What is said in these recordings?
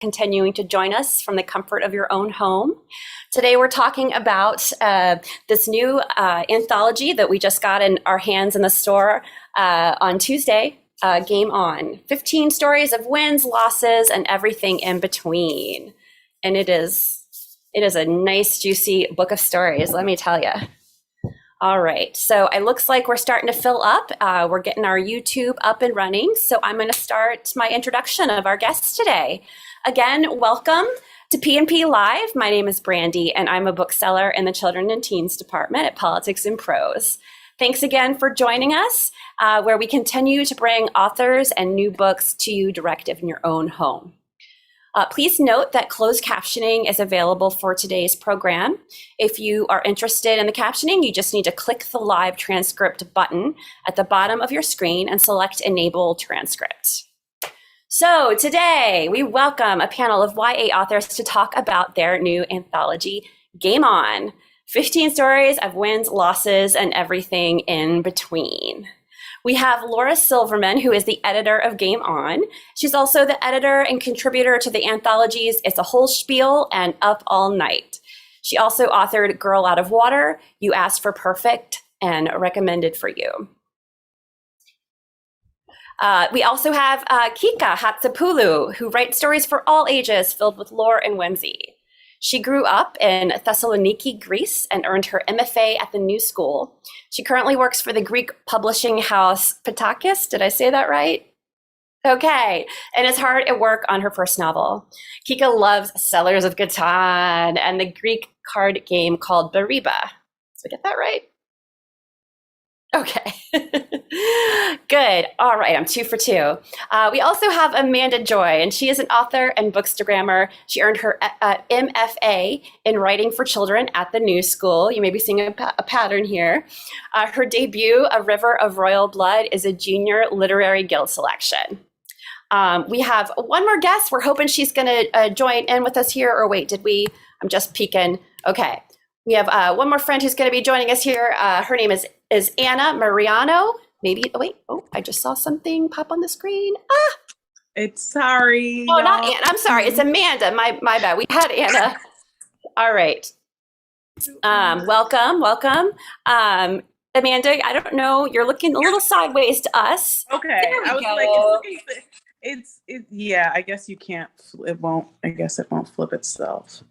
continuing to join us from the comfort of your own home. Today we're talking about this new anthology that we just got in our hands in the store on Tuesday, Game On. 15 stories of wins, losses, and everything in between. And it is a nice, juicy book of stories, let me tell you. All right, so it looks like we're starting to fill up. We're getting our YouTube up and running. So I'm going to start my introduction of our guests today. Again, welcome to P&P Live. My name is Brandy, and I'm a bookseller in the Children and Teens Department at Politics and Prose. Thanks again for joining us, where we continue to bring authors and new books to you direct in your own home. Please note that closed captioning is available for today's program. If you are interested in the captioning, you just need to click the live transcript button at the bottom of your screen and select Enable Transcript. So today we welcome a panel of YA authors to talk about their new anthology, Game On, 15 stories of wins, losses, and everything in between. We have Laura Silverman, who is the editor of Game On. She's also the editor and contributor to the anthologies It's a Whole Spiel and Up All Night. She also authored Girl Out of Water, You Asked for Perfect, and Recommended for You. We also have Kika Hatzopoulou, who writes stories for all ages filled with lore and whimsy. She grew up in Thessaloniki, Greece, and earned her MFA at the New School. She currently works for the Greek publishing house Patakis. Did I say that right? Okay, and is hard at work on her first novel. Kika loves Settlers of Catan and the Greek card game called Biriba. Did I get that right? Okay, good. All right, I'm 2 for 2. We also have Amanda Joy, and she is an author and bookstagrammer. She earned her MFA in writing for children at the New School. You may be seeing a pattern here. Her debut, A River of Royal Blood, is a junior literary guild selection. We have one more guest. We're hoping she's going to join in with us here, or wait, did we? I'm just peeking. Okay, we have one more friend who's going to be joining us here. Her name is Anna Mariano. Maybe, I just saw something pop on the screen. It's sorry. Oh, not Anna, I'm sorry, it's Amanda, my bad. We had Anna. All right. Welcome. Amanda, I don't know, you're looking a little sideways to us. Okay, There we go. It's yeah, I guess you can't, it won't flip itself.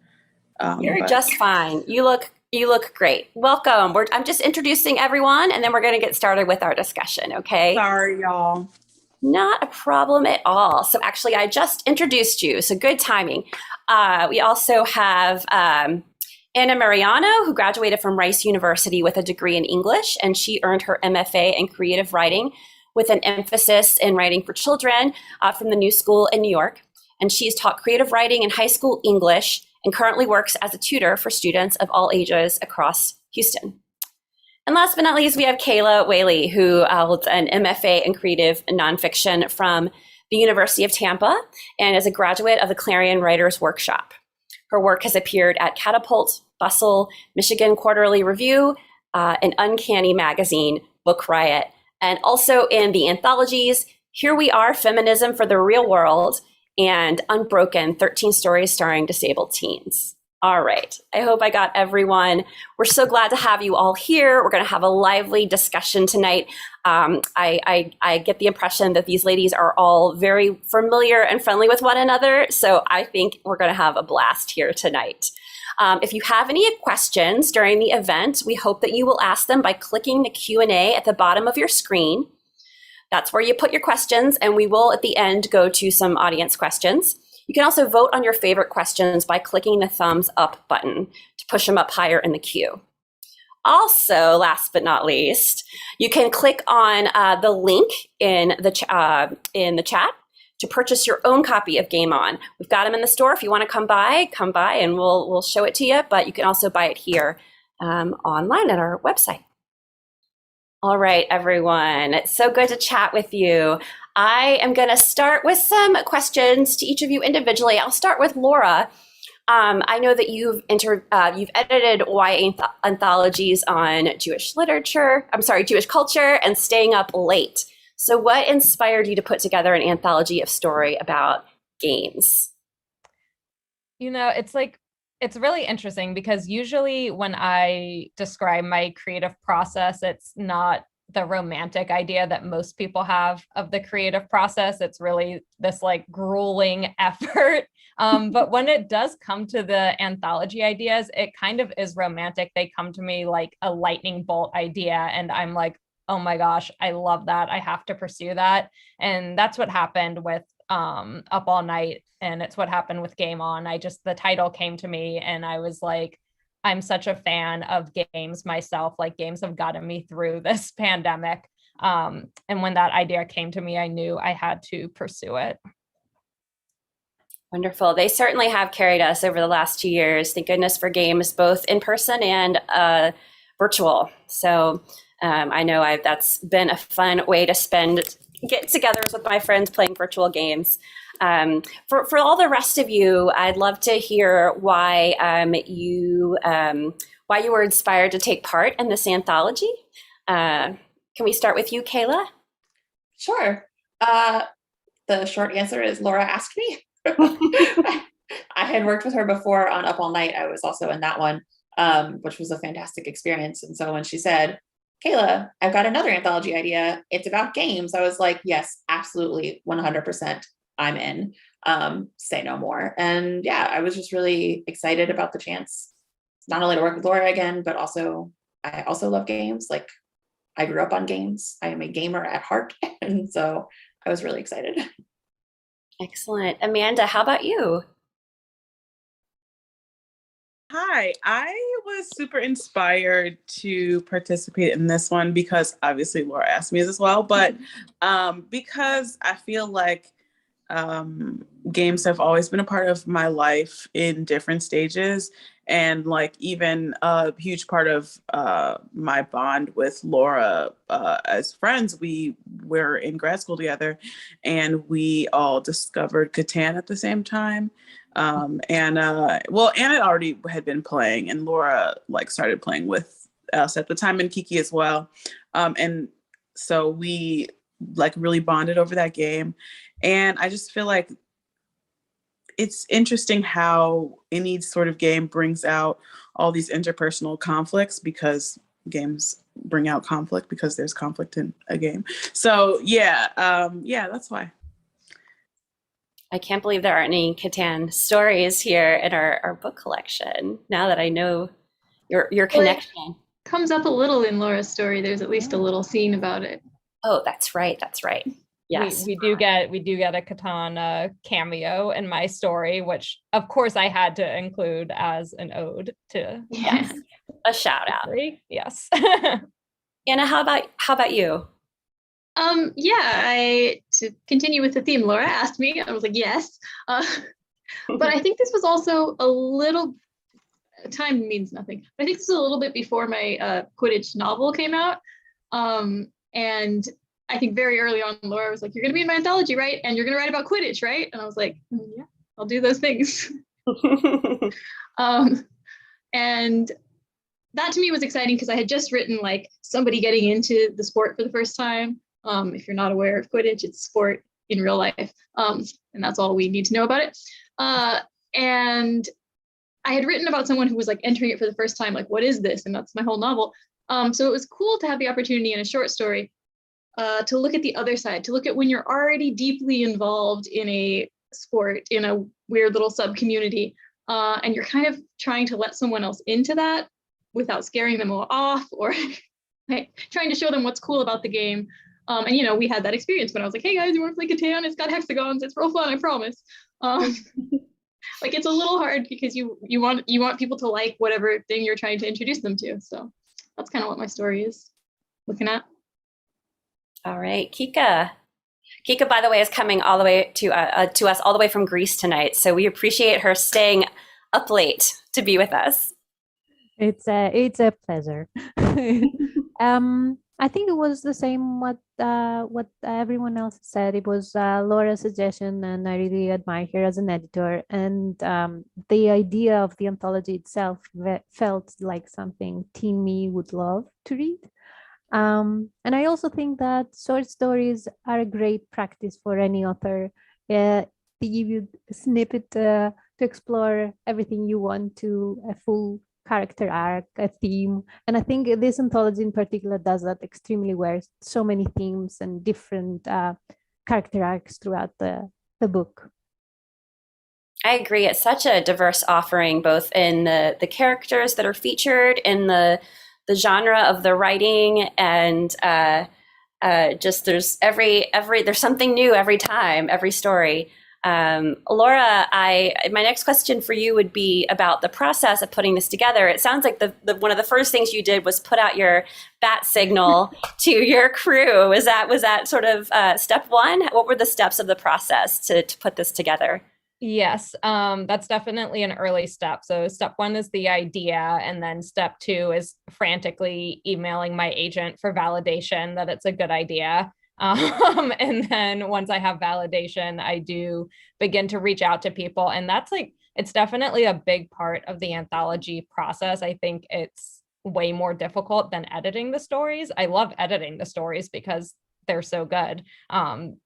You're just fine. You look great. Welcome. I'm just introducing everyone, and then we're going to get started with our discussion, okay? Sorry, y'all. Not a problem at all. So actually, I just introduced you, so good timing. We also have Anna Mariano, who graduated from Rice University with a degree in English, and she earned her MFA in creative writing with an emphasis in writing for children from the New School in New York. And she's taught creative writing in high school English and currently works as a tutor for students of all ages across Houston. And last but not least, we have Kayla Whaley, who holds an MFA in creative nonfiction from the University of Tampa and is a graduate of the Clarion Writers Workshop. Her work has appeared at Catapult, Bustle, Michigan Quarterly Review, and Uncanny Magazine, Book Riot, and also in the anthologies Here We Are, Feminism for the Real World, and Unbroken, 13 Stories Starring Disabled Teens. All right, I hope I got everyone. We're so glad to have you all here. We're gonna have a lively discussion tonight. I get the impression that these ladies are all very familiar and friendly with one another, so I think we're gonna have a blast here tonight. If you have any questions during the event, we hope that you will ask them by clicking the Q&A at the bottom of your screen. That's where you put your questions, and we will at the end go to some audience questions. You can also vote on your favorite questions by clicking the thumbs up button to push them up higher in the queue. Also, last but not least, you can click on the link in the chat to purchase your own copy of Game On. We've got them in the store. If you want to come by and we'll show it to you, but you can also buy it here online at our website. All right, everyone, it's so good to chat with you. I am going to start with some questions to each of you individually. I'll start with Laura. I know that you've edited YA anthologies on Jewish culture and staying up late. So what inspired you to put together an anthology of story about games? It's like, it's really interesting because usually when I describe my creative process, it's not the romantic idea that most people have of the creative process. It's really this like grueling effort. But when it does come to the anthology ideas, it kind of is romantic. They come to me like a lightning bolt idea, and I'm like, oh my gosh, I love that. I have to pursue that. And that's what happened with Up All Night, and it's what happened with Game On. The title came to me and I was like, I'm such a fan of games myself. Like, games have gotten me through this pandemic. And when that idea came to me, I knew I had to pursue it. Wonderful. They certainly have carried us over the last 2 years. Thank goodness for games, both in person and virtual. So I know that's been a fun way to spend get-togethers with my friends playing virtual games. For all the rest of you, I'd love to hear why you were inspired to take part in this anthology. Can we start with you, Kayla? Sure. The short answer is Laura asked me. I had worked with her before on Up All Night. I was also in that one, which was a fantastic experience. And so when she said, Kayla, I've got another anthology idea, it's about games, I was like, yes, absolutely, 100%, I'm in. Say no more. And yeah, I was just really excited about the chance not only to work with Laura again, but also I also love games. Like, I grew up on games. I am a gamer at heart. And so I was really excited. Excellent. Amanda, how about you? Hi, I was super inspired to participate in this one because obviously Laura asked me as well, but because I feel like games have always been a part of my life in different stages. And like even a huge part of my bond with Laura as friends, we were in grad school together and we all discovered Catan at the same time. Anna already had been playing and Laura like started playing with us at the time, and Kiki as well. And so we like really bonded over that game. And I just feel like it's interesting how any sort of game brings out all these interpersonal conflicts, because games bring out conflict because there's conflict in a game. So yeah, that's why. I can't believe there aren't any Catan stories here in our book collection, now that I know your connection. Well, it comes up a little in Laura's story. There's at least a little scene about it. Oh, that's right. Yes. We do get a Catan cameo in my story, which of course I had to include as an ode to. Yes. A shout out. Yes. Anna, how about you? To continue with the theme Laura asked me, I was like, yes. But I think this was also a little, time means nothing, but I think this was a little bit before my Quidditch novel came out. And I think very early on, Laura was like, you're going to be in my anthology, right? And you're going to write about Quidditch, right? And I was like, yeah, I'll do those things. And that to me was exciting because I had just written like somebody getting into the sport for the first time. If you're not aware of Quidditch, it's sport in real life. And that's all we need to know about it. And I had written about someone who was like entering it for the first time, like, what is this? And that's my whole novel. So it was cool to have the opportunity in a short story to look at the other side, to look at when you're already deeply involved in a sport, in a weird little sub-community, and you're kind of trying to let someone else into that without scaring them off or trying to show them what's cool about the game. And we had that experience when I was like, hey guys, you want to play Catan? It's got hexagons. It's real fun, I promise. Like, it's a little hard because you want people to like whatever thing you're trying to introduce them to. So that's kind of what my story is looking at. All right, Kika. Kika, by the way, is coming all the way to us all the way from Greece tonight. So we appreciate her staying up late to be with us. It's a pleasure. I think it was the same what everyone else said. It was Laura's suggestion, and I really admire her as an editor. And the idea of the anthology itself felt like something Teen Me would love to read. And I also think that short stories are a great practice for any author. They give you a snippet to explore everything you want to a full character arc, a theme. And I think this anthology in particular does that extremely well. So many themes and different character arcs throughout the book. I agree. It's such a diverse offering, both in the characters that are featured, in the genre of the writing, and just there's there's something new every time, every story. Laura, my next question for you would be about the process of putting this together. It sounds like the one of the first things you did was put out your bat signal to your crew. Was that sort of step one? What were the steps of the process to put this together? Yes, that's definitely an early step. So step one is the idea, and then step two is frantically emailing my agent for validation that it's a good idea. And then once I have validation, I do begin to reach out to people. And that's it's definitely a big part of the anthology process. I think it's way more difficult than editing the stories. I love editing the stories because they're so good.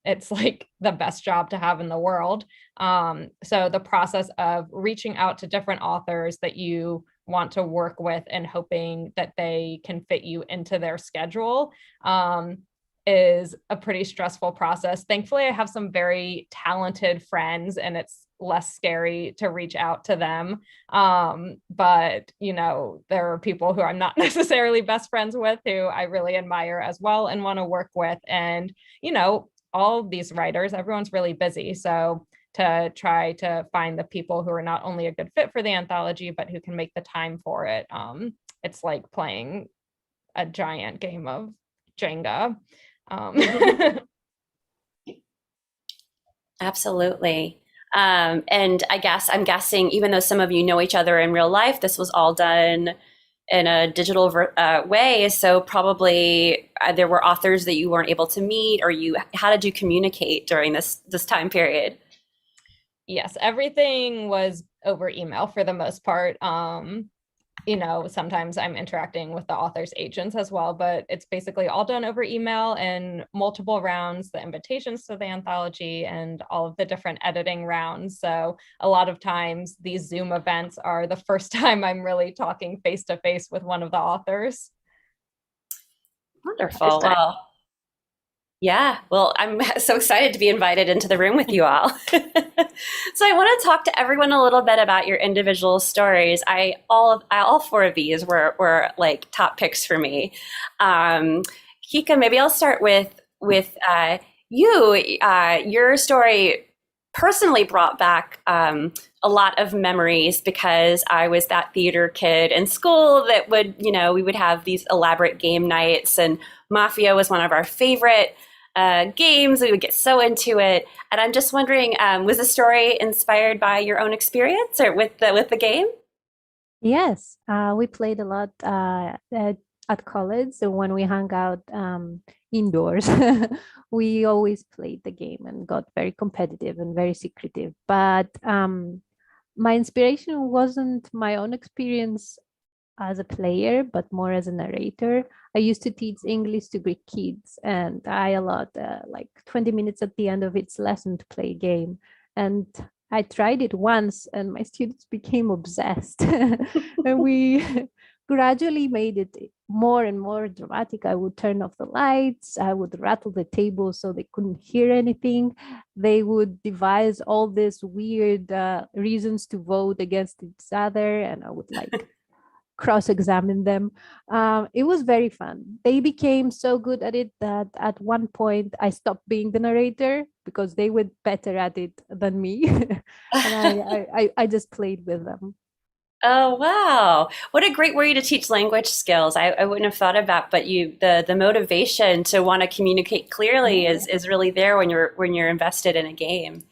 It's like the best job to have in the world. So the process of reaching out to different authors that you want to work with and hoping that they can fit you into their schedule is a pretty stressful process. Thankfully, I have some very talented friends, and it's less scary to reach out to them. But, there are people who I'm not necessarily best friends with who I really admire as well and want to work with. And, all these writers, everyone's really busy. So to try to find the people who are not only a good fit for the anthology, but who can make the time for it. It's like playing a giant game of Jenga. Absolutely. And I'm guessing, even though some of you know each other in real life, this was all done in a digital way. So probably there were authors that you weren't able to meet, or how did you communicate during this time period? Yes, everything was over email for the most part. Sometimes I'm interacting with the author's agents as well, but it's basically all done over email and multiple rounds, the invitations to the anthology and all of the different editing rounds. So a lot of times these Zoom events are the first time I'm really talking face to face with one of the authors. Wonderful. Well, yeah, well, I'm so excited to be invited into the room with you all. So I want to talk to everyone a little bit about your individual stories. All four of these were like top picks for me. Kika, maybe I'll start with you. Your story personally brought back a lot of memories, because I was that theater kid in school that would, we would have these elaborate game nights, and Mafia was one of our favorite games. We would get so into it. And I'm just wondering, was the story inspired by your own experience or with the game? Yes, we played a lot at college. So when we hung out indoors, we always played the game and got very competitive and very secretive. But my inspiration wasn't my own experience as a player, but more as a narrator. I used to teach English to Greek kids, and I allowed like 20 minutes at the end of each lesson to play a game. And I tried it once, and my students became obsessed. And we gradually made it more and more dramatic. I would turn off the lights, I would rattle the table so they couldn't hear anything. They would devise all these weird reasons to vote against each other, and I would cross-examine them. It was very fun. They became so good at it that at one point I stopped being the narrator because they were better at it than me. And I just played with them. Oh, wow. What a great way to teach language skills. I wouldn't have thought of that, but the motivation to want to communicate clearly is really there when you're invested in a game.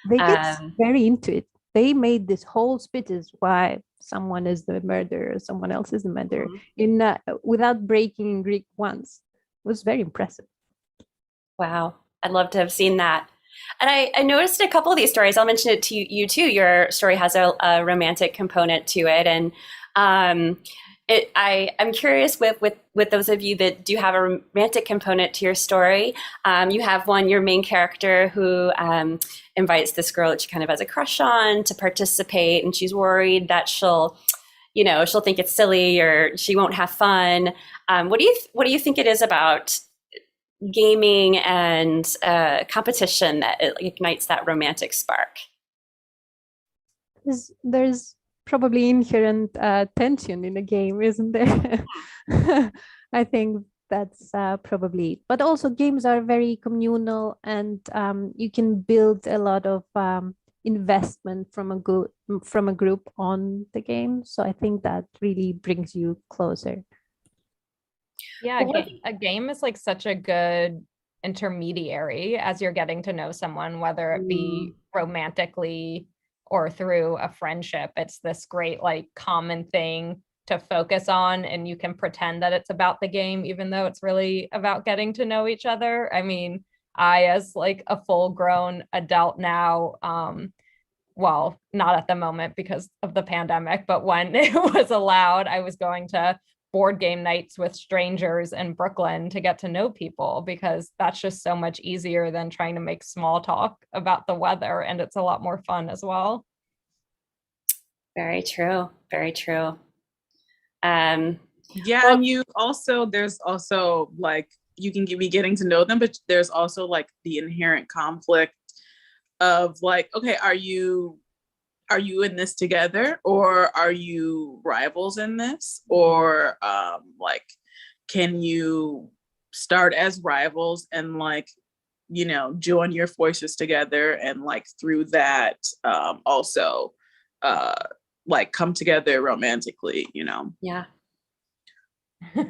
They get very into it. They made this whole speeches why someone is the murderer, someone else is the murderer, without breaking Greek once. It was very impressive. Wow. I'd love to have seen that. And I noticed a couple of these stories. I'll mention it to you too. Your story has a romantic component to it. And I'm curious with those of you that do have a romantic component to your story. You have your main character who invites this girl that she kind of has a crush on to participate, and she's worried that she'll think it's silly or she won't have fun. What do you think it is about gaming and competition that it ignites that romantic spark? There's probably inherent tension in a game, isn't there? I think that's probably, but also games are very communal, and you can build a lot of investment from a group on the game. So I think that really brings you closer. Yeah, a game is like such a good intermediary as you're getting to know someone, whether it be romantically or through a friendship. It's this great like common thing to focus on, and you can pretend that it's about the game even though it's really about getting to know each other. I mean, I, as like a full-grown adult now, well, not at the moment because of the pandemic, but when it was allowed, I was going to board game nights with strangers in Brooklyn to get to know people, because that's just so much easier than trying to make small talk about the weather, and it's a lot more fun as well. Very true. Very true. And there's also like, you can be getting to know them, but there's also like the inherent conflict of like, okay, are you in this together, or are you rivals in this? Or like, can you start as rivals and like, join your forces together, and like through that also like come together romantically, Yeah.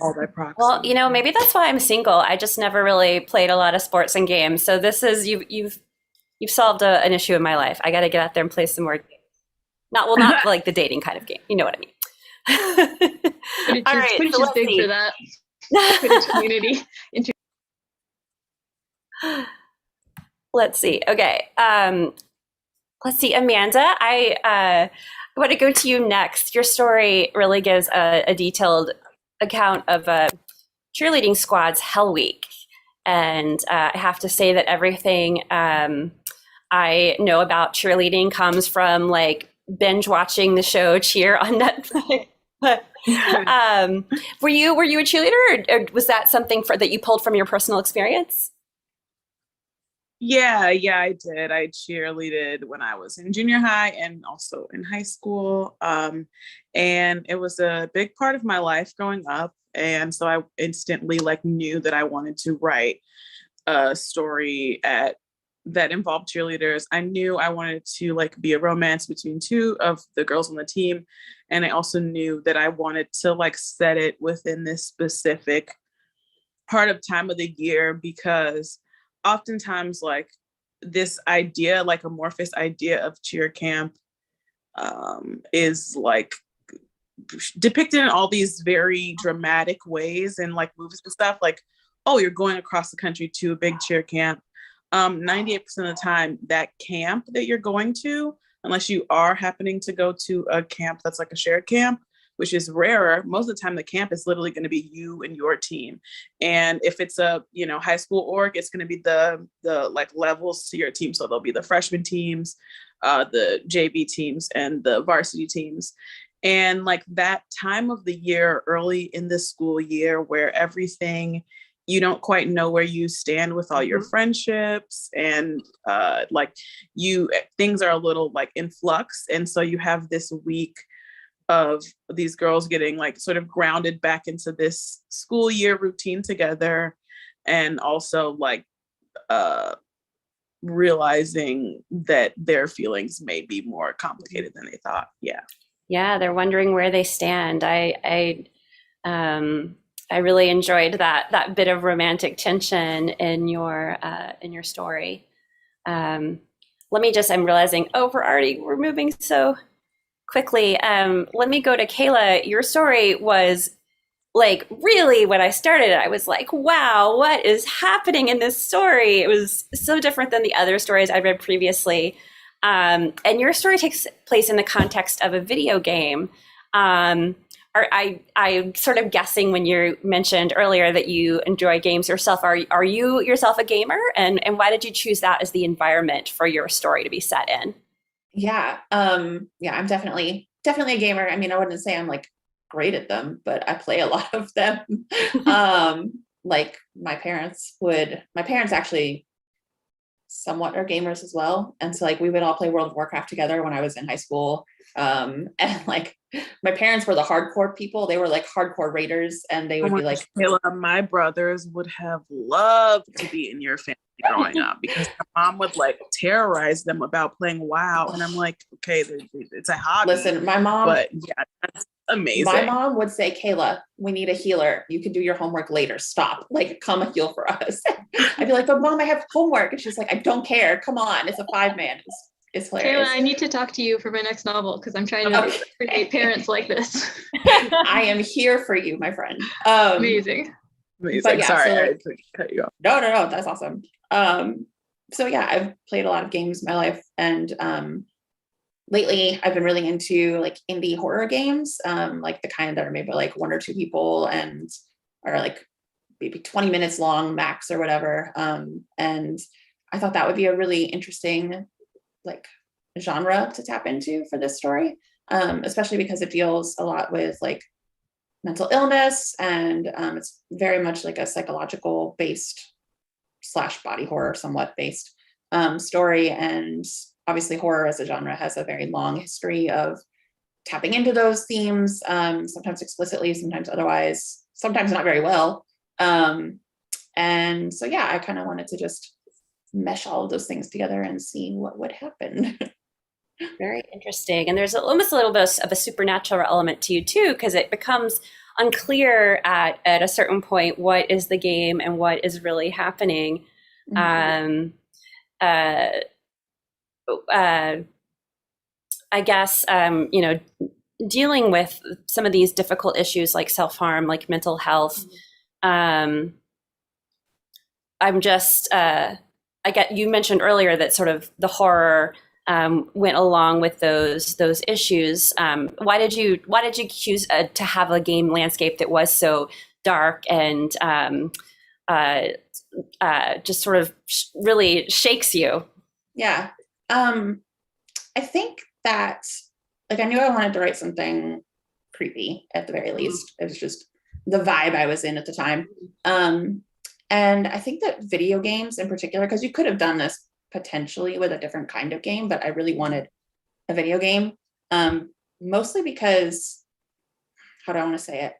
All by proxy. Well, maybe that's why I'm single. I just never really played a lot of sports and games. So this is, you've solved an issue in my life. I got to get out there and play some more games. Not like the dating kind of game. You know what I mean? All right, Quidditch is big for that. Quidditch community. Let's see. Okay. Let's see, Amanda. I want to go to you next. Your story really gives a detailed account of a cheerleading squad's Hell Week, and I have to say that everything I know about cheerleading comes from like binge watching the show Cheer on Netflix. Were you a cheerleader, or was that something that you pulled from your personal experience? Yeah, I did. I cheerleaded when I was in junior high and also in high school. And it was a big part of my life growing up. And so I instantly like knew that I wanted to write a story that involved cheerleaders. I knew I wanted to like be a romance between two of the girls on the team. And I also knew that I wanted to like set it within this specific part of time of the year, because oftentimes like this idea, like amorphous idea of cheer camp is like depicted in all these very dramatic ways in like movies and stuff, like, oh, you're going across the country to a big cheer camp. 98% of the time, that camp that you're going to, unless you are happening to go to a camp that's like a shared camp, which is rarer, most of the time the camp is literally going to be you and your team. And if it's a high school org, it's going to be the like levels to your team. So there'll be the freshman teams, the JV teams, and the varsity teams. And like that time of the year early in the school year where everything, you don't quite know where you stand with all your friendships, and like things are a little like in flux. And so you have this week of these girls getting like sort of grounded back into this school year routine together, and also like realizing that their feelings may be more complicated than they thought. Yeah, they're wondering where they stand. I really enjoyed that bit of romantic tension in your story. I'm realizing, we're moving so quickly. Let me go to Kayla. Your story was like, really, when I started it, I was like, wow, what is happening in this story? It was so different than the other stories I read previously. And your story takes place in the context of a video game. I'm sort of guessing when you mentioned earlier that you enjoy games yourself. Are you yourself a gamer? And why did you choose that as the environment for your story to be set in? Yeah. Yeah, I'm definitely a gamer. I mean, I wouldn't say I'm like great at them, but I play a lot of them. Like my parents actually somewhat are gamers as well. And so like we would all play World of Warcraft together when I was in high school. And like my parents were the hardcore people. They were like hardcore raiders, and they would be like, Kayla, my brothers would have loved to be in your family growing up because my mom would like terrorize them about playing WoW. And I'm like, okay, it's a hobby. listen, my mom, but yeah, that's amazing. my mom would say, Kayla, we need a healer. You can do your homework later. Stop. Like, come heal for us. I'd be like, but Mom, I have homework. And she's like, I don't care. Come on. It's a 5-man. It's hilarious. Kayla, I need to talk to you for my next novel because I'm trying to create parents like this. I am here for you, my friend. Amazing. But yeah, sorry, so, I cut you off. No, that's awesome. So yeah, I've played a lot of games in my life, and lately I've been really into like indie horror games, like the kind that are made by like 1 or 2 people and are like maybe 20 minutes long max or whatever. And I thought that would be a really interesting like genre to tap into for this story, especially because it deals a lot with like mental illness, and it's very much like a psychological based / body horror somewhat based story. And obviously horror as a genre has a very long history of tapping into those themes, sometimes explicitly, sometimes otherwise, sometimes not very well. And so yeah, I kind of wanted to just mesh all of those things together and see what would happen. Very interesting. And there's almost a little bit of a supernatural element to you too, because it becomes unclear at a certain point what is the game and what is really happening. Mm-hmm. I guess, dealing with some of these difficult issues like self-harm, like mental health. Mm-hmm. I'm just, you mentioned earlier that sort of the horror went along with those issues. Why did you choose to have a game landscape that was so dark and just sort of really shakes you? Yeah, I think that like I knew I wanted to write something creepy at the very least. It was just the vibe I was in at the time. And I think that video games in particular, because you could have done this potentially with a different kind of game, but I really wanted a video game, mostly because, how do I want to say it?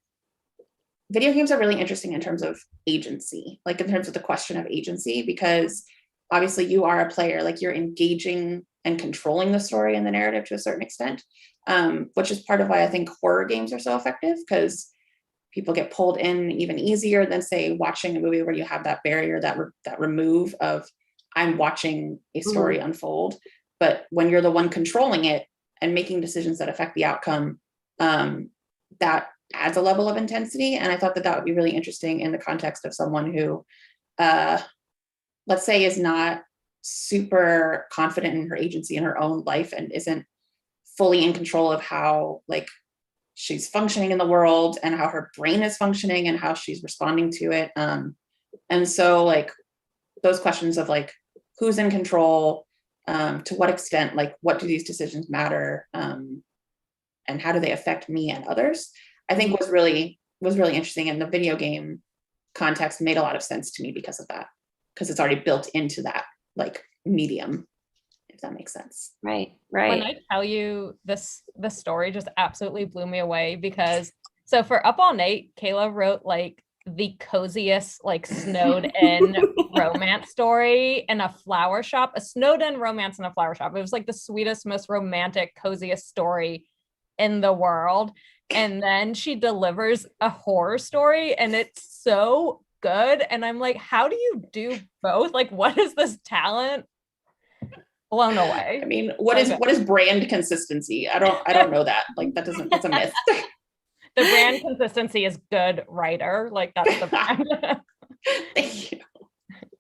Video games are really interesting in terms of agency, like in terms of the question of agency, because obviously you are a player, like you're engaging and controlling the story and the narrative to a certain extent, which is part of why I think horror games are so effective, because people get pulled in even easier than say watching a movie where you have that barrier, that remove of I'm watching a story unfold. But when you're the one controlling it and making decisions that affect the outcome, that adds a level of intensity. And I thought that would be really interesting in the context of someone who, let's say, is not super confident in her agency in her own life and isn't fully in control of how like she's functioning in the world and how her brain is functioning and how she's responding to it. And so like those questions of like, who's in control, to what extent, like what do these decisions matter, and how do they affect me and others, I think was really interesting. And the video game context made a lot of sense to me because of that, because it's already built into that like medium, if that makes sense. Right. When I tell you this, the story just absolutely blew me away, because so for Up All Night, Kayla wrote like the coziest, like snowed in romance story in a flower shop, a snowed in romance in a flower shop. It was like the sweetest, most romantic, coziest story in the world. And then she delivers a horror story and it's so good. And I'm like, how do you do both? Like, what is this talent? Blown away. I mean, what is brand consistency? I don't know that. Like that's a myth. The brand consistency is good writer. Like that's the brand. Thank you.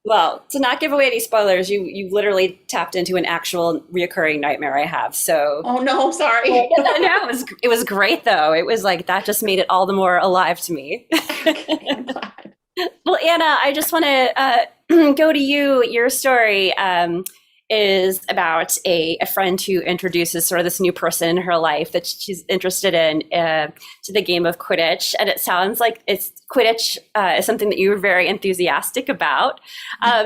Well, to not give away any spoilers, you literally tapped into an actual reoccurring nightmare I have. So Oh no, I'm sorry. no, it was great though. It was like that just made it all the more alive to me. Okay, I'm glad. Well, Anna, I just want to go to you. Your story is about a friend who introduces sort of this new person in her life that she's interested in to the game of Quidditch. And it sounds like Quidditch is something that you were very enthusiastic about.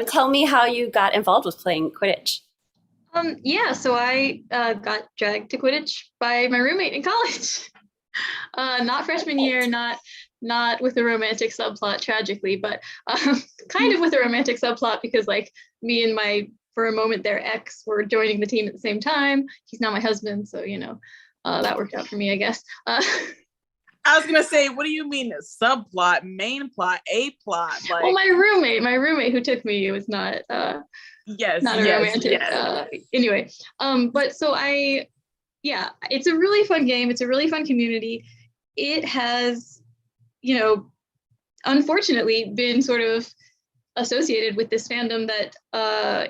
Tell me how you got involved with playing Quidditch. Yeah, so I got dragged to Quidditch by my roommate in college. Not freshman year, not with a romantic subplot, tragically, but kind of with a romantic subplot because like me and my, for a moment, their ex were joining the team at the same time. He's now my husband, so that worked out for me, I guess. I was gonna say, what do you mean a subplot, main plot, a plot? Like, well, my roommate who took me was not not a romantic. Anyway, but so it's a really fun game. It's a really fun community. It has, unfortunately been sort of associated with this fandom that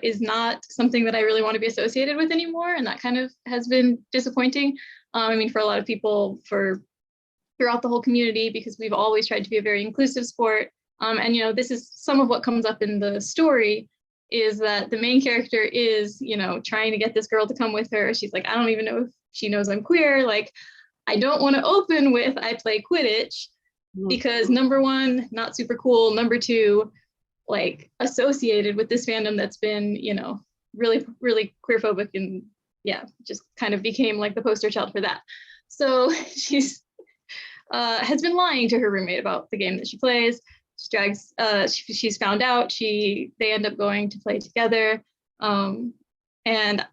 is not something that I really want to be associated with anymore. And that kind of has been disappointing. For a lot of people, throughout the whole community, because we've always tried to be a very inclusive sport. And this is some of what comes up in the story, is that the main character is, trying to get this girl to come with her. She's like, I don't even know if she knows I'm queer. Like, I don't want to open with I play Quidditch because number one, not super cool. Number two, like associated with this fandom that's been, really, really queerphobic and just kind of became like the poster child for that. So she's has been lying to her roommate about the game that she plays. She's found out. They end up going to play together. And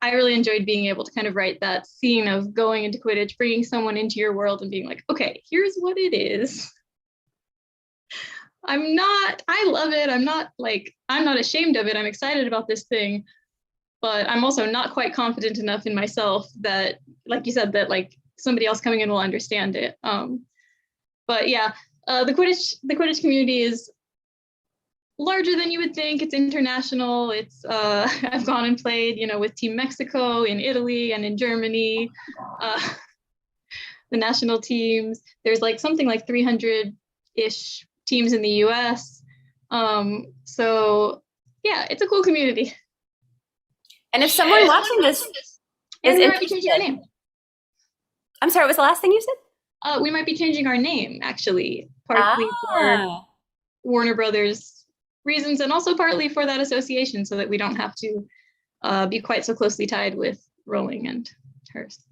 I really enjoyed being able to kind of write that scene of going into Quidditch, bringing someone into your world and being like, okay, here's what it is. I love it. I'm not ashamed of it. I'm excited about this thing, but I'm also not quite confident enough in myself that, like you said, that like somebody else coming in will understand it. But yeah, the Quidditch community is larger than you would think. It's international. It's I've gone and played, with Team Mexico in Italy and in Germany, the national teams. There's like something like 300-ish teams in the US. So yeah, it's a cool community. And if someone watching this is we might be changing our name. I'm sorry, what was the last thing you said? We might be changing our name, actually, partly for Warner Brothers reasons and also partly for that association so that we don't have to be quite so closely tied with Rowling and Hearst.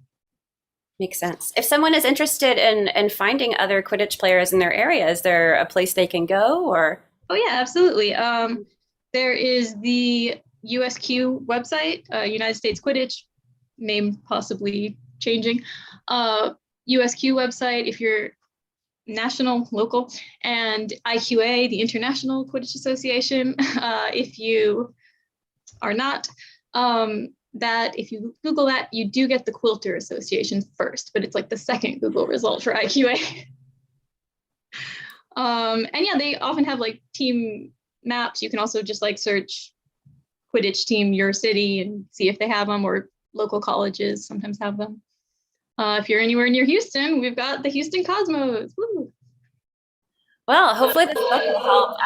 Makes sense. If someone is interested in finding other Quidditch players in their area, is there a place they can go or? Oh yeah, absolutely. There is the USQ website, United States Quidditch, name possibly changing. USQ website if you're national, local, and IQA, the International Quidditch Association, if you are not. That if you Google that, you do get the Quilter Association first, but it's like the second Google result for IQA. And yeah, they often have like team maps. You can also just like search Quidditch team your city and see if they have them, or local colleges sometimes have them. If you're anywhere near Houston, we've got the Houston Cosmos. Woo. Well, hopefully this book will help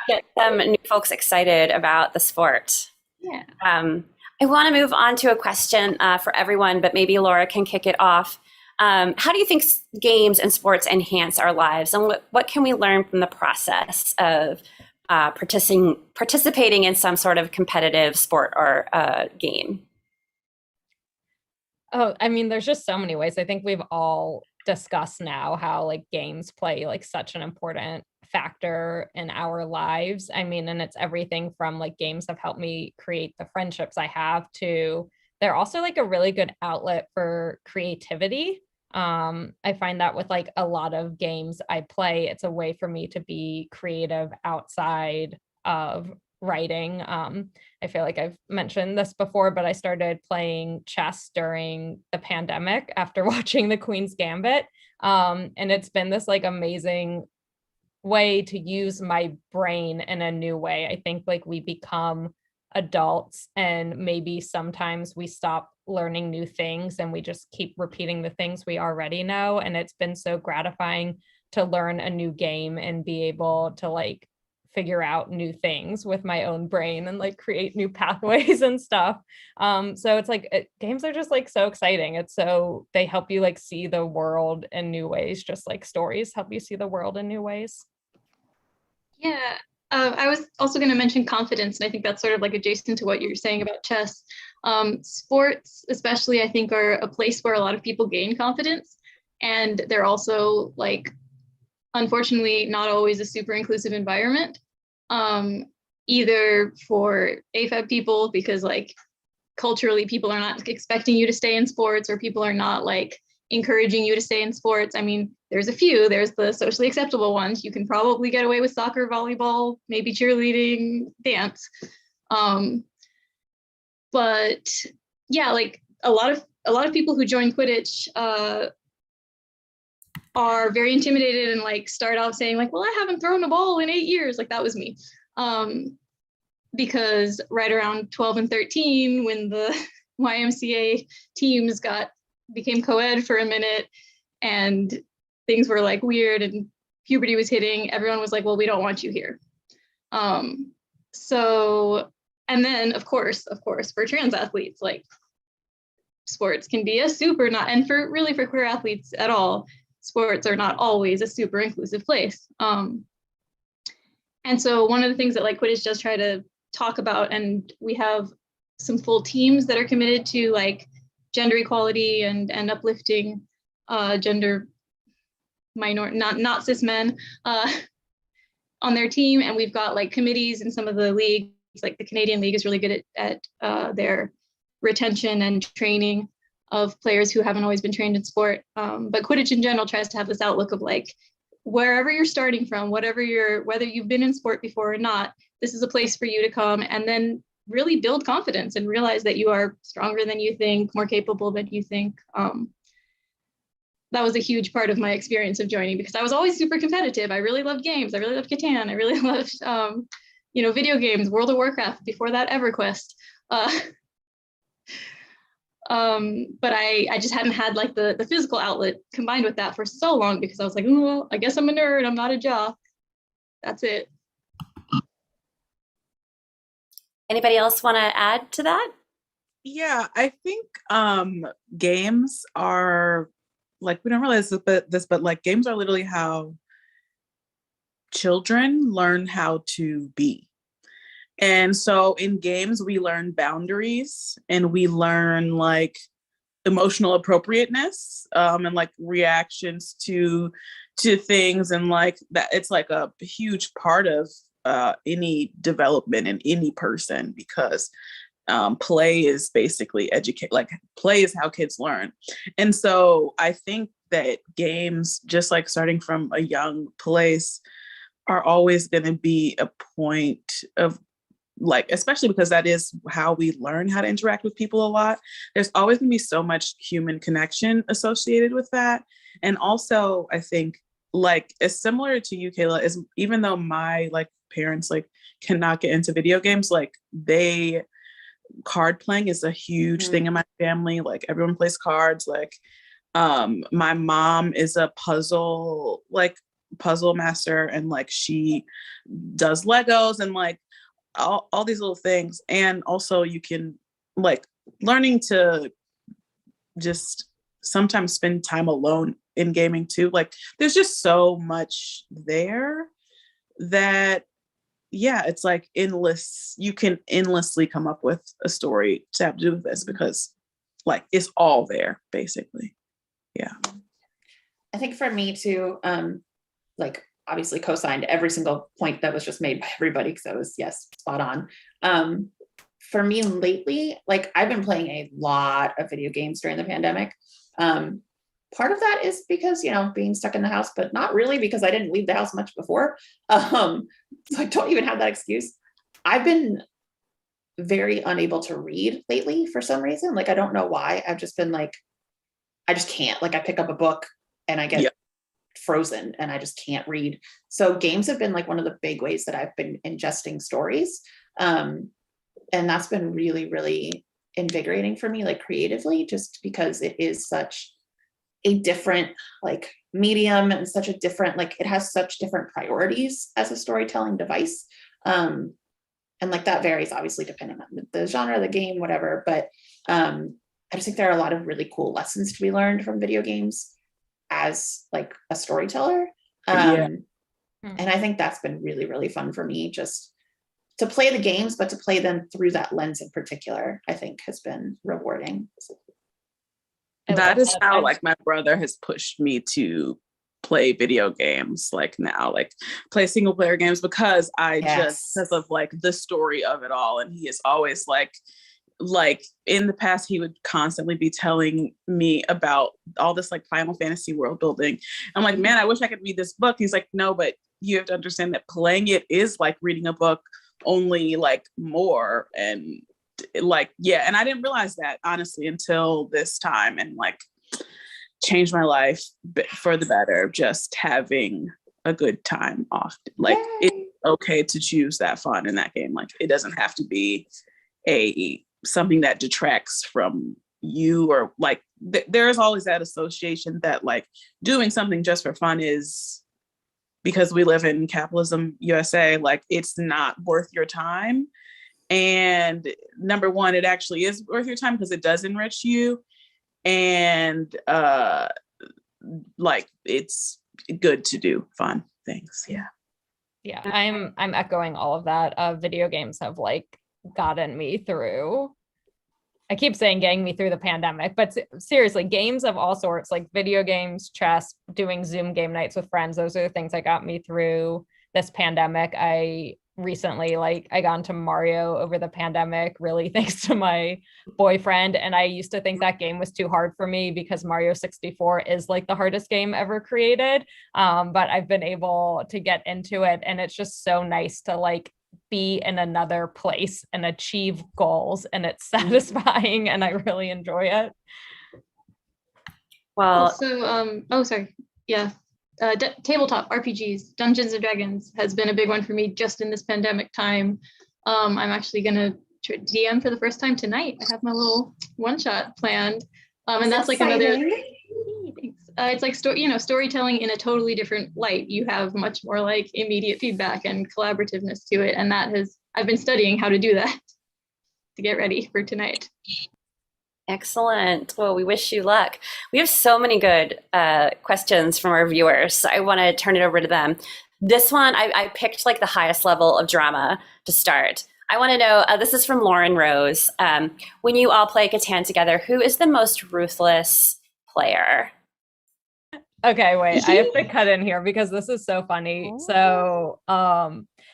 get some new folks excited about the sport. Yeah. I want to move on to a question for everyone, but maybe Laura can kick it off. How do you think games and sports enhance our lives, and what can we learn from the process of participating in some sort of competitive sport or game? Oh, I mean, there's just so many ways. I think we've all discussed now how like games play like such an important factor in our lives. I mean, and it's everything from like games have helped me create the friendships I have to they're also like a really good outlet for creativity. I find that with like a lot of games I play, it's a way for me to be creative outside of writing. I feel like I've mentioned this before, but I started playing chess during the pandemic after watching The Queen's Gambit. And it's been this like amazing way to use my brain in a new way. I think like we become adults and maybe sometimes we stop learning new things and we just keep repeating the things we already know. And it's been so gratifying to learn a new game and be able to like figure out new things with my own brain and like create new pathways and stuff. So it's like games are just like so exciting. It's so they help you like see the world in new ways, just like stories help you see the world in new ways. Yeah, I was also going to mention confidence, and I think that's sort of like adjacent to what you were saying about chess. Sports, especially, I think, are a place where a lot of people gain confidence, and they're also like, unfortunately, not always a super inclusive environment, either for AFAB people, because like culturally people are not expecting you to stay in sports, or people are not like encouraging you to stay in sports. I mean, there's a few, there's the socially acceptable ones. You can probably get away with soccer, volleyball, maybe cheerleading, dance. But yeah, like a lot of people who join Quidditch are very intimidated and like start off saying like, well, I haven't thrown a ball in 8 years. Like that was me. Because right around 12 and 13, when the YMCA teams became co-ed for a minute and things were like weird and puberty was hitting, everyone was like, well, we don't want you here. So, and then of course, for trans athletes, like sports can be a super not, and for queer athletes at all, sports are not always a super inclusive place. And so one of the things that like Quidditch does try to talk about, and we have some full teams that are committed to like gender equality and uplifting gender not cis men on their team. And we've got like committees in some of the leagues, like the Canadian League is really good at their retention and training of players who haven't always been trained in sport. But Quidditch in general tries to have this outlook of like, wherever you're starting from, whether you've been in sport before or not, this is a place for you to come and then really build confidence and realize that you are stronger than you think, more capable than you think. That was a huge part of my experience of joining, because I was always super competitive. I really loved games. I really loved Catan. I really loved, video games, World of Warcraft, before that EverQuest. But I just hadn't had like the physical outlet combined with that for so long, because I was like, oh, I guess I'm a nerd. I'm not a jock. That's it. Anybody else want to add to that? Yeah, I think games are like, we don't realize this, but like games are literally how children learn how to be. And so in games, we learn boundaries and we learn like emotional appropriateness and like reactions to things, and like that it's like a huge part of any development in any person, because play is basically play is how kids learn. And so I think that games, just like starting from a young place, are always going to be a point of like, especially because that is how we learn how to interact with people a lot. There's always going to be so much human connection associated with that. And also I think like it's similar to you, Kayla, is even though my like parents like cannot get into video games, like card playing is a huge thing in my family. Like everyone plays cards. Like my mom is a puzzle master, and like she does Legos and like all these little things. And also you can like learning to just sometimes spend time alone in gaming too. Like there's just so much there that, yeah, it's like endless. You can endlessly come up with a story to have to do with this, because like it's all there basically. Yeah. I think for me too, like obviously co-signed every single point that was just made by everybody, because that was, yes, spot on. For me lately, like I've been playing a lot of video games during the pandemic. Part of that is because, being stuck in the house, but not really because I didn't leave the house much before. So I don't even have that excuse. I've been very unable to read lately for some reason. Like, I don't know why. I've just been like, I just can't. Like I pick up a book and I get frozen and I just can't read. So games have been like one of the big ways that I've been ingesting stories. And that's been really, really invigorating for me, like creatively, just because it is such a different like medium and such a different, like it has such different priorities as a storytelling device. And like that varies obviously depending on the genre, the game, whatever. But I just think there are a lot of really cool lessons to be learned from video games as like a storyteller. And I think that's been really, really fun for me, just to play the games, but to play them through that lens in particular, I think has been rewarding. That is how like my brother has pushed me to play video games, like now, like play single player games, because just because of like the story of it all. And he is always like in the past, he would constantly be telling me about all this like Final Fantasy world building. I'm like, man, I wish I could read this book. He's like, no, but you have to understand that playing it is like reading a book, only like more. And like, yeah. And I didn't realize that honestly until this time, and like changed my life for the better, just having a good time often. Like it's okay to choose that fun in that game. Like it doesn't have to be something that detracts from you, or like there's always that association that like doing something just for fun is, because we live in capitalism USA, like it's not worth your time. And number one, it actually is worth your time because it does enrich you. And like it's good to do fun things. Yeah, I'm echoing all of that. Video games have like gotten me through, I keep saying getting me through the pandemic, but seriously, games of all sorts, like video games, chess, doing Zoom game nights with friends, those are the things that got me through this pandemic. I recently, like, I got into Mario over the pandemic, really thanks to my boyfriend. And I used to think that game was too hard for me because Mario 64 is like the hardest game ever created. But I've been able to get into it, and it's just so nice to like be in another place and achieve goals, and it's satisfying, and I really enjoy it. Well, tabletop RPGs, Dungeons and Dragons has been a big one for me just in this pandemic time. I'm actually gonna DM for the first time tonight. I have my little one-shot planned, and that's like another. It's like storytelling in a totally different light. You have much more like immediate feedback and collaborativeness to it, and I've been studying how to do that to get ready for tonight. Excellent. Well, we wish you luck. We have so many good questions from our viewers. So I want to turn it over to them. This one, I picked like the highest level of drama to start. I want to know, this is from Lauren Rose. When you all play Catan together, who is the most ruthless player? Okay, wait, I have to cut in here because this is so funny. So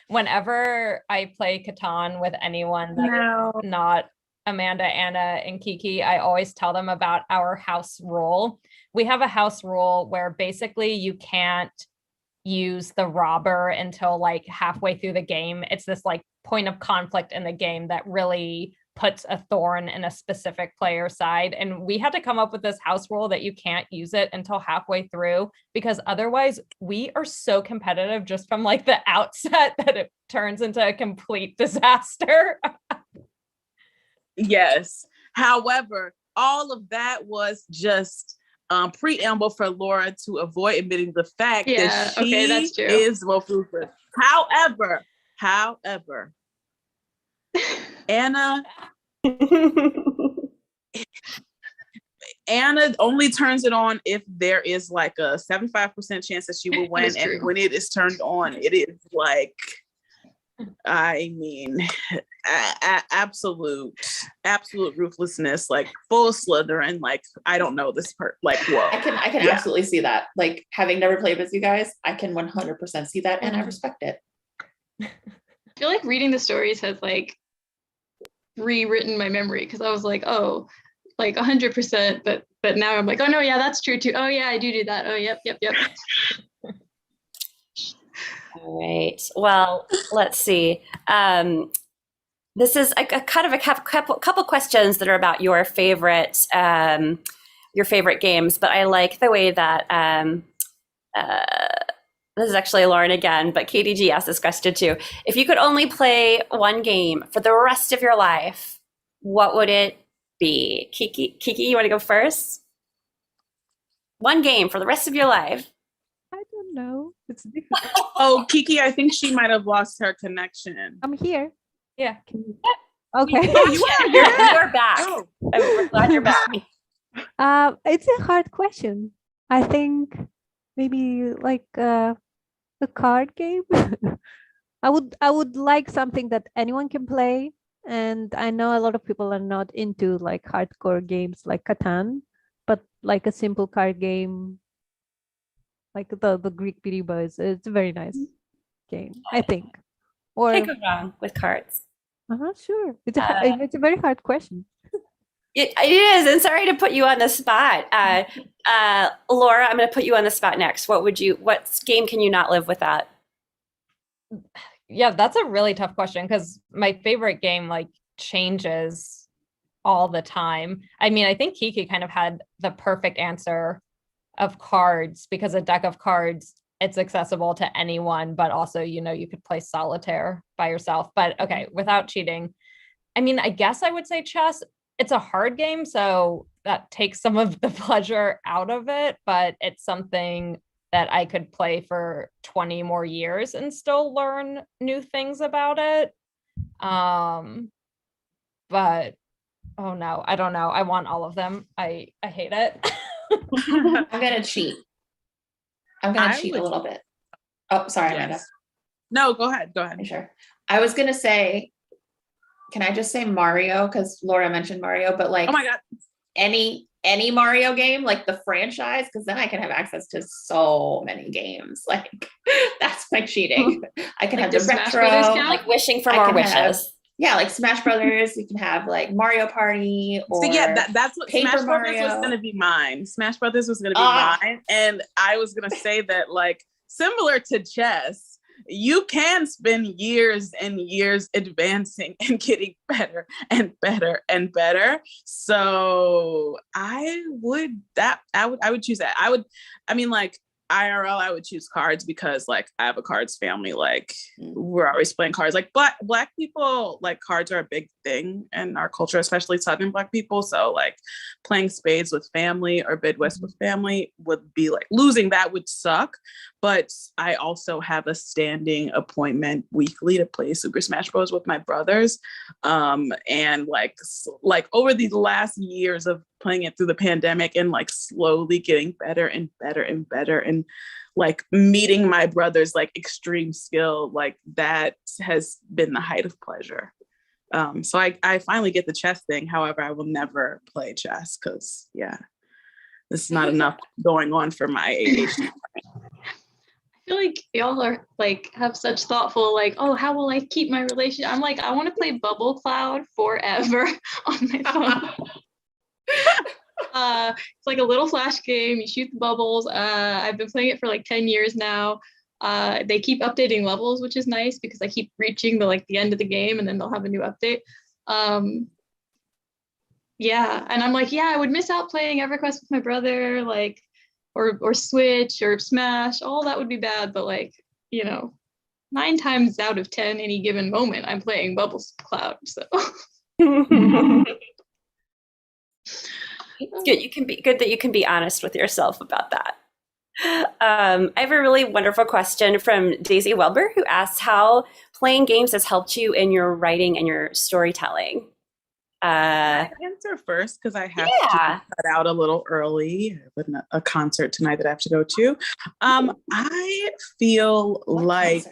whenever I play Catan with anyone that's not Amanda, Anna, and Kiki, I always tell them about our house rule. We have a house rule where basically you can't use the robber until like halfway through the game. It's this like point of conflict in the game that really puts a thorn in a specific player's side. And we had to come up with this house rule that you can't use it until halfway through, because otherwise we are so competitive just from like the outset that it turns into a complete disaster. Yes. However, all of that was just preamble for Laura to avoid admitting the fact that she is most ruthless. However, Anna only turns it on if there is like a 75% chance that she will win. And when it is turned on, it is like, I mean, absolute ruthlessness, like full Slytherin. Like, I don't know this part. Like, whoa. I can absolutely see that. Like, having never played with you guys, I can 100% see that, and I respect it. I feel like reading the stories has like rewritten my memory, because I was like, oh, like 100%, but now I'm like, oh no, yeah, that's true too. Oh yeah, I do that. Oh yep. All right. Well, let's see. This is a kind of a couple questions that are about your favorite games, but I like the way that This is actually Lauren again, but KDG asked this question too. If you could only play one game for the rest of your life, what would it be? Kiki, you want to go first? One game for the rest of your life. I don't know. It's difficult. Oh, Kiki, I think she might have lost her connection. I'm here. Yeah. Okay. Oh, you are? You're back. Oh. We're glad you're back. It's a hard question. I think maybe like a card game. I would like something that anyone can play, and I know a lot of people are not into like hardcore games like Catan, but like a simple card game, like the Greek Biriba it's a very nice game, I think. Or Can't go wrong with cards. sure. It's a very hard question. It is, and sorry to put you on the spot. Laura, I'm going to put you on the spot next. What game can you not live without? Yeah, that's a really tough question because my favorite game like changes all the time. I mean, I think Kiki kind of had the perfect answer of cards, because a deck of cards, it's accessible to anyone, but also, you could play solitaire by yourself. But okay, without cheating, I mean, I guess I would say chess. It's a hard game, so that takes some of the pleasure out of it, but it's something that I could play for 20 more years and still learn new things about it. But oh no, I don't know. I want all of them. I hate it. I'm gonna cheat. I'm gonna cheat a little bit. Oh, sorry, Yes. Amanda. No, go ahead. Sure. I was gonna say, can I just say Mario? Because Laura mentioned Mario, but like, Oh my God. any Mario game, like the franchise, because then I can have access to so many games. Like, that's my cheating. I can Like have the does Smash retro, Brothers count? Like wishing for I more can wishes. have- like Smash Brothers. You can have like Mario Party, or So yeah, that's what Paper Smash Brothers was Mario. going to be mine. Smash Brothers was going to be mine, and I was going to say that, like, similar to chess, you can spend years and years advancing and getting better and better and better. So I would choose that. I mean, like, IRL, I would choose cards because, like, I have a cards family. Like, we're always playing cards. Like, black people, like, cards are a big thing in our culture, especially Southern Black people. So, like, playing spades with family or Midwest with family would be like losing. That would suck. But I also have a standing appointment weekly to play Super Smash Bros. With my brothers. And like over these last years of playing it through the pandemic and like slowly getting better and better and better, and like meeting my brother's like extreme skill, like that has been the height of pleasure. So I finally get the chess thing. However, I will never play chess because this is not enough going on for my ADHD. I feel like y'all are like have such thoughtful, like, oh, how will I keep my relationship? I'm like, I want to play Bubble Cloud forever on my phone. It's like a little flash game. You shoot the bubbles. I've been playing it for like 10 years now. They keep updating levels, which is nice because I keep reaching the end of the game and then they'll have a new update. And I'm like, I would miss out playing EverQuest with my brother, like, or Switch or Smash. All that would be bad, but like, 9 times out of 10, any given moment, I'm playing Bubble Cloud. So. It's good. Good that you can be honest with yourself about that. I have a really wonderful question from Daisy Welber, who asks how playing games has helped you in your writing and your storytelling. I answer first because I have to cut out a little early with a concert tonight that I have to go to. I feel like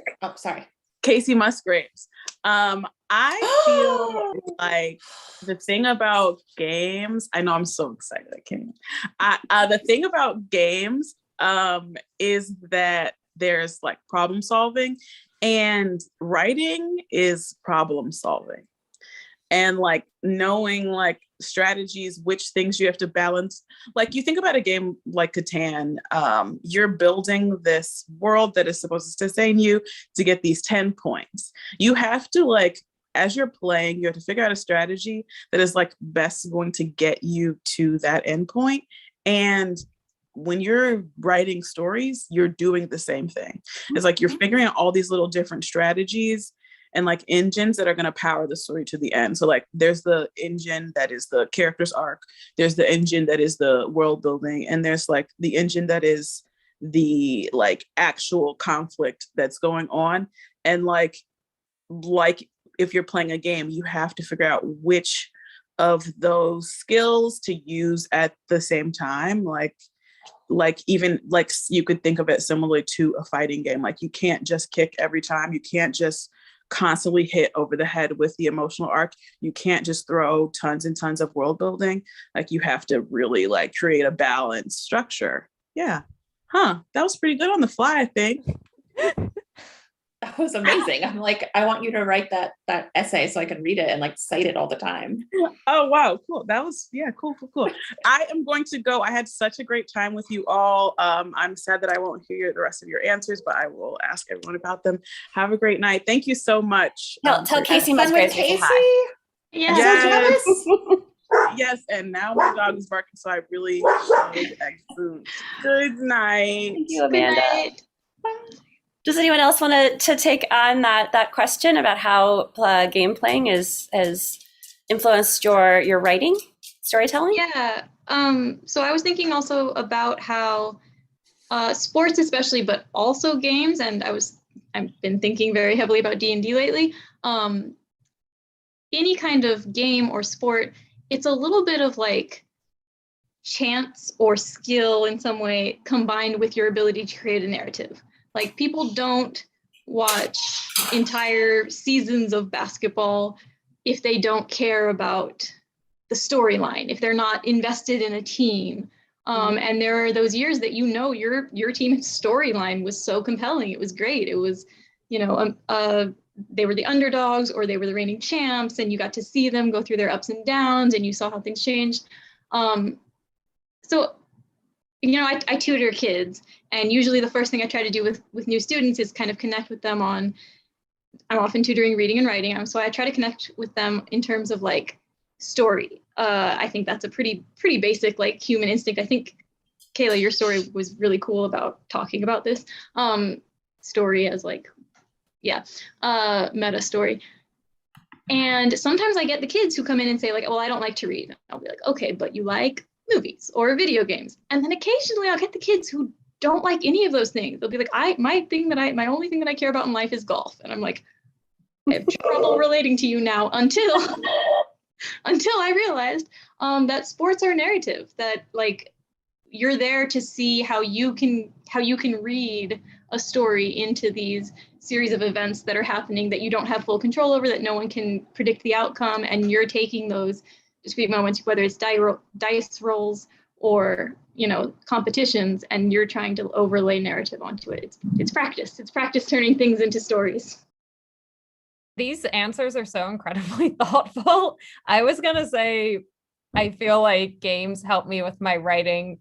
Casey Musgraves. I feel like the thing about games, I know I'm so excited, I can't even. The thing about games is that there's like problem solving, and writing is problem solving. And like knowing like strategies, which things you have to balance. Like you think about a game like Catan, you're building this world that is supposed to sustain you to get these 10 points. You have to like, as you're playing, you have to figure out a strategy that is like best going to get you to that end point. And when you're writing stories, you're doing the same thing. It's like you're figuring out all these little different strategies and like engines that are going to power the story to the end. So like there's the engine that is the character's arc, there's the engine that is the world building, and there's like the engine that is the like actual conflict that's going on. And like if you're playing a game, you have to figure out which of those skills to use at the same time. Like even like you could think of it similarly to a fighting game. Like you can't just kick every time. You can't just constantly hit over the head with the emotional arc. You can't just throw tons and tons of world building. Like you have to really like create a balanced structure. Yeah. Huh. That was pretty good on the fly, I think. That was amazing. I'm like, I want you to write that essay so I can read it and like cite it all the time. Oh, wow. Cool. That was, yeah, cool. I am going to go. I had such a great time with you all. I'm sad that I won't hear the rest of your answers, but I will ask everyone about them. Have a great night. Thank you so much. Tell Casey Musgraves we say hi. Yeah. Yes. So jealous. Yes, and now my dog is barking, so I really need egg food. Good night. Thank you, Good Amanda. night. Does anyone else want to take on that question about how game playing has influenced your writing, storytelling? Yeah. So I was thinking also about how sports, especially, but also games, and I've been thinking very heavily about D&D lately. Any kind of game or sport, it's a little bit of like chance or skill in some way combined with your ability to create a narrative. Like people don't watch entire seasons of basketball if they don't care about the storyline, if they're not invested in a team. And there are those years that your team's storyline was so compelling. It was great. It was, they were the underdogs or they were the reigning champs, and you got to see them go through their ups and downs, and you saw how things changed. So I tutor kids, and usually the first thing I try to do with new students is kind of connect with them I'm often tutoring reading and writing, so I try to connect with them in terms of like story. I think that's a pretty basic like human instinct. I think, Kayla, your story was really cool about talking about this story as like, meta story. And sometimes I get the kids who come in and say like, well, I don't like to read. I'll be like, okay, but you like movies or video games. And then occasionally I'll get the kids who don't like any of those things. They'll be like, my only thing that I care about in life is golf. And I'm like, I have trouble relating to you now until I realized that sports are narrative, that like you're there to see how you can read a story into these series of events that are happening that you don't have full control over, that no one can predict the outcome, and you're taking those discrete moments, whether it's dice rolls or competitions, and you're trying to overlay narrative onto it. It's practice. It's practice turning things into stories. These answers are so incredibly thoughtful. I was gonna say, I feel like games help me with my writing.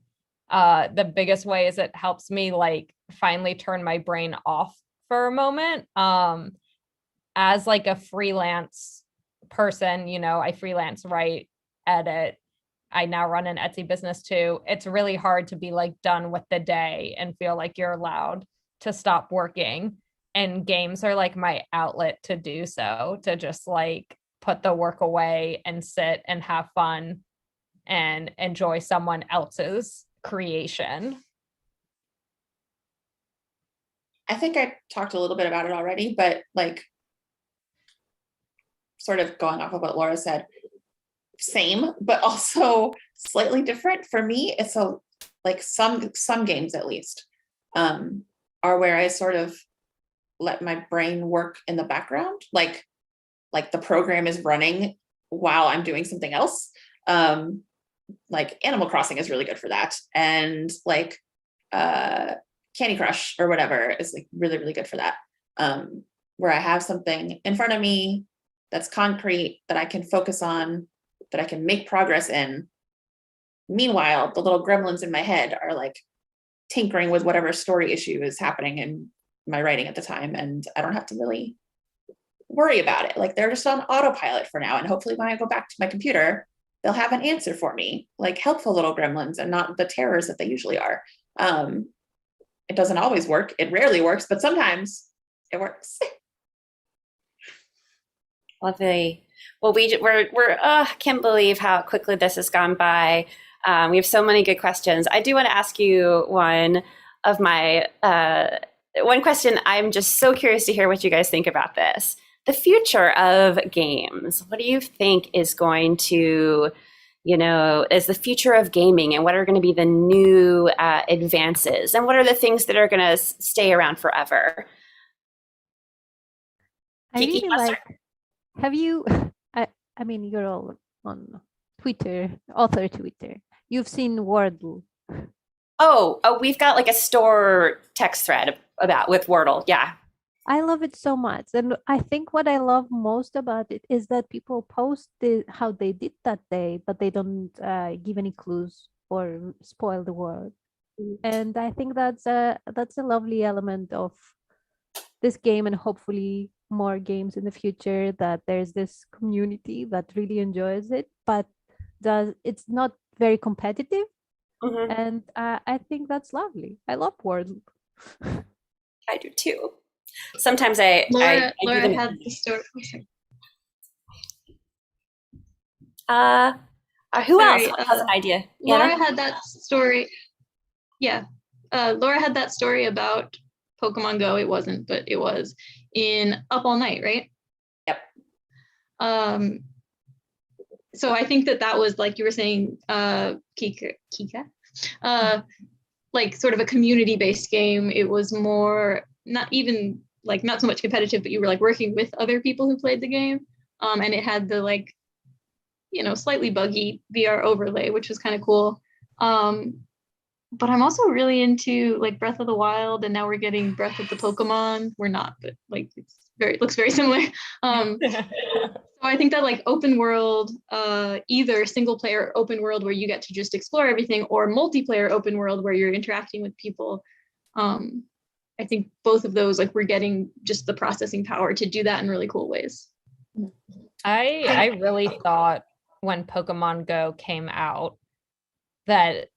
The biggest way is it helps me like finally turn my brain off for a moment. As like a freelance person, I freelance write, edit. I now run an Etsy business too. It's really hard to be like done with the day and feel like you're allowed to stop working. And games are like my outlet to do so, to just like put the work away and sit and have fun and enjoy someone else's creation. I think I talked a little bit about it already, but like sort of going off of what Laura said, same, but also slightly different. For me, it's some games at least are where I sort of let my brain work in the background, like the program is running while I'm doing something else. Like Animal Crossing is really good for that, and like Candy Crush or whatever is like really, really good for that. Where I have something in front of me that's concrete that I can focus on, that I can make progress in. Meanwhile, the little gremlins in my head are like tinkering with whatever story issue is happening in my writing at the time, and I don't have to really worry about it. Like they're just on autopilot for now, and hopefully when I go back to my computer, they'll have an answer for me, like helpful little gremlins and not the terrors that they usually are. It doesn't always work. It rarely works, but sometimes it works. Lovely. Well, we're can't believe how quickly this has gone by. We have so many good questions. I do want to ask you one question. I'm just so curious to hear what you guys think about this. The future of games. What do you think is going to, is the future of gaming, and what are going to be the new advances, and what are the things that are going to stay around forever? I Kiki, really let's like. Have you? I mean, you're all on Twitter, author Twitter. You've seen Wordle. Oh, we've got like a store text thread with Wordle. Yeah. I love it so much. And I think what I love most about it is that people post how they did that day, but they don't give any clues or spoil the world. And I think that's a lovely element of this game, and hopefully more games in the future, that there's this community that really enjoys it, but it's not very competitive. Mm-hmm. And I think that's lovely. I love Wordle. I do too. Sometimes I Laura do them. had the story. Who Sorry, else has an idea? Laura Anna? had that story. Yeah. Laura had that story about Pokemon Go. It wasn't, but it was in Up All Night, right? Yep. So I think that was, like you were saying, Kika, like sort of a community-based game. It was more not so much competitive, but you were like working with other people who played the game. And it had the slightly buggy VR overlay, which was kind of cool. But I'm also really into like Breath of the Wild, and now we're getting Breath of the Pokemon. We're not, but like it looks very similar. So I think that like open world, either single player open world where you get to just explore everything, or multiplayer open world where you're interacting with people. I think both of those, like we're getting just the processing power to do that in really cool ways. I really thought when Pokemon Go came out that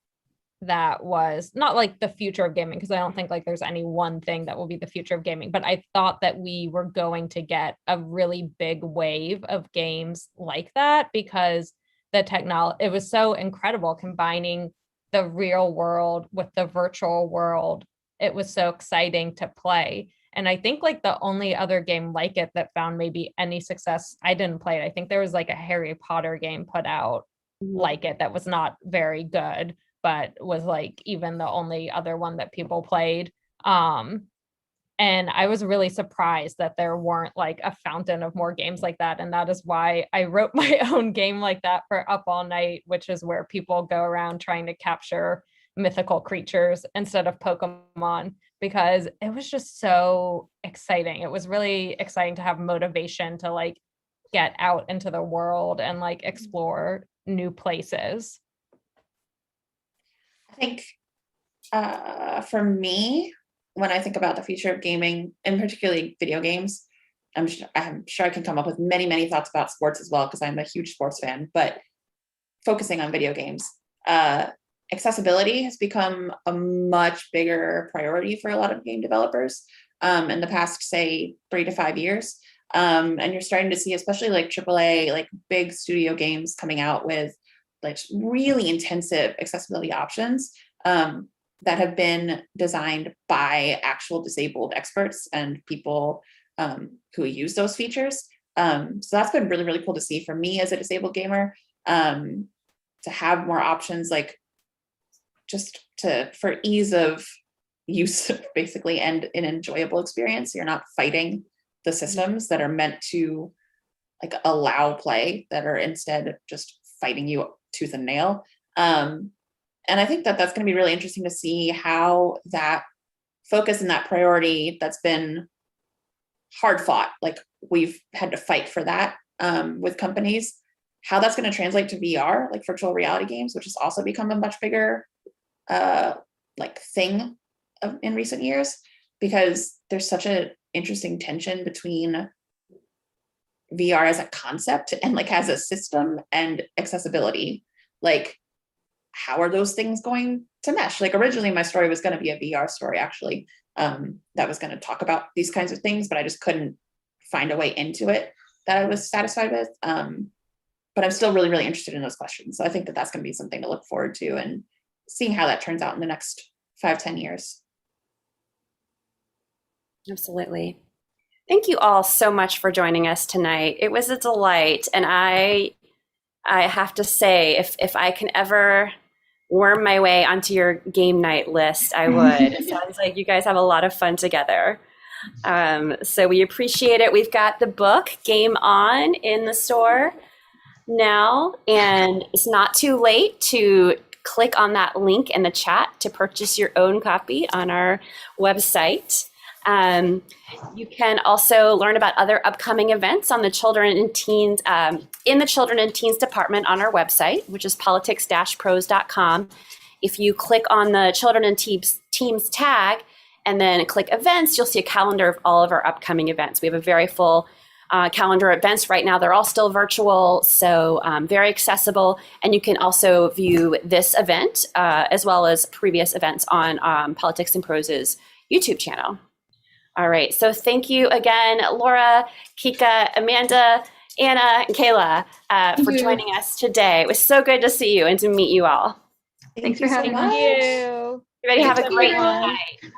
was not like the future of gaming, because I don't think like there's any one thing that will be the future of gaming, but I thought that we were going to get a really big wave of games like that, because the technology, it was so incredible combining the real world with the virtual world. It was so exciting to play. And I think like the only other game like it that found maybe any success, I didn't play it. I think there was like a Harry Potter game put out like it that was not very good, but was like even the only other one that people played. And I was really surprised that there weren't like a fountain of more games like that. And that is why I wrote my own game like that for Up All Night, which is where people go around trying to capture mythical creatures instead of Pokemon, because it was just so exciting. It was really exciting to have motivation to like get out into the world and like explore new places. I think for me, when I think about the future of gaming, and particularly video games, I'm sure I can come up with many, many thoughts about sports as well, because I'm a huge sports fan, but focusing on video games, accessibility has become a much bigger priority for a lot of game developers in the past, say, 3 to 5 years. And you're starting to see, especially like AAA, like big studio games coming out with like really intensive accessibility options that have been designed by actual disabled experts and people who use those features. So that's been really, really cool to see for me as a disabled gamer, to have more options, like just for ease of use, basically, and an enjoyable experience. You're not fighting the systems that are meant to like allow play, that are instead just fighting you tooth and nail. And I think that that's going to be really interesting to see how that focus and that priority that's been hard fought, like we've had to fight for that with companies, how that's going to translate to VR, like virtual reality games, which has also become a much bigger like thing in recent years, because there's such an interesting tension between VR as a concept and like as a system and accessibility. Like, how are those things going to mesh? Like originally my story was going to be a VR story actually, that was going to talk about these kinds of things, but I just couldn't find a way into it that I was satisfied with. But I'm still really, really interested in those questions. So I think that that's going to be something to look forward to and seeing how that turns out in the next 5-10 years. Absolutely. Thank you all so much for joining us tonight. It was a delight. And I have to say, if I can ever worm my way onto your game night list, I would. It sounds like you guys have a lot of fun together. So we appreciate it. We've got the book Game On in the store now, and it's not too late to click on that link in the chat to purchase your own copy on our website. You can also learn about other upcoming events on the Children and Teens, in the Children and Teens department on our website, which is politics-prose.com. If you click on the Children and Teens tag and then click events, you'll see a calendar of all of our upcoming events. We have a very full calendar of events right now. They're all still virtual, so very accessible. And you can also view this event as well as previous events on Politics and Prose's YouTube channel. All right, so thank you again, Laura, Kika, Amanda, Anna, and Kayla for joining us today. It was so good to see you and to meet you all. Thanks for having us. Thank you. Everybody have a great everyone. night.